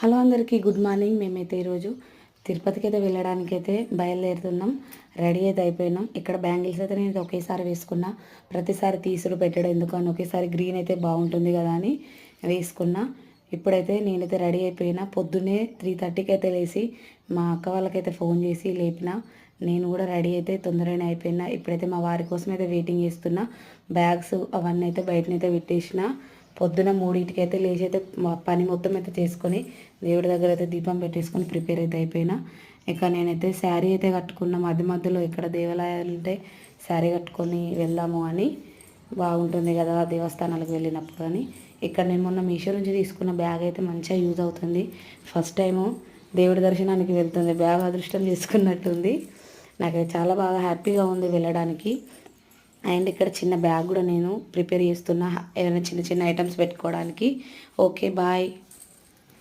Hello అందరికీ good morning. మేమైతే ఈరోజు తిరుపతికి అయితే వెళ్ళడానికైతే బయలుదేరుతున్నాం. రెడీ అయితే అయిపోయినాం. ఇక్కడ బ్యాంగిల్స్ అయితే నేను ఒకేసారి వేసుకున్నా. ప్రతిసారి తీసుడు పెట్టడం ఎందుకు అని ఒకేసారి గ్రీన్ అయితే బాగుంటుంది కదా అని వేసుకున్నా. ఇప్పుడైతే నేనైతే రెడీ అయిపోయినా. పొద్దున్నే 3:30కి అయితే లేచి మా అక్క వాళ్ళకైతే ఫోన్ చేసి లేపిన. నేను కూడా రెడీ అయితే తొందరగానే అయిపోయినా. ఇప్పుడైతే మా వారి కోసం అయితే వెయిటింగ్ చేస్తున్నా. బ్యాగ్స్ అవన్నీ అయితే బయటనైతే పెట్టేసిన. పొద్దున 3కి అయితే లేచి అయితే పని మొత్తం అయితే చేసుకొని దేవుడి దగ్గర అయితే దీపం పెట్టేసుకొని ప్రిపేర్ అయితే అయిపోయినా. ఇక నేనైతే శారీ అయితే కట్టుకున్నా. మధ్య మధ్యలో ఇక్కడ దేవాలయాలు ఉంటే శారీ కట్టుకొని వెళ్దాము అని, బాగుంటుంది కదా దేవస్థానాలకు వెళ్ళినప్పుడు అని. ఇక్కడ నేను మొన్న మీషో నుంచి తీసుకున్న బ్యాగ్ అయితే మంచిగా యూజ్ అవుతుంది. ఫస్ట్ టైము దేవుడి దర్శనానికి వెళ్తుంది. బ్యాగ్ అదృష్టం చేసుకున్నట్టుంది. నాకు చాలా బాగా హ్యాపీగా ఉంది వెళ్ళడానికి. అండ్ ఇక్కడ చిన్న బ్యాగ్ కూడా నేను ప్రిపేర్ చేస్తున్నా, ఏదైనా చిన్న చిన్న ఐటమ్స్ పెట్టుకోవడానికి. Okay bye.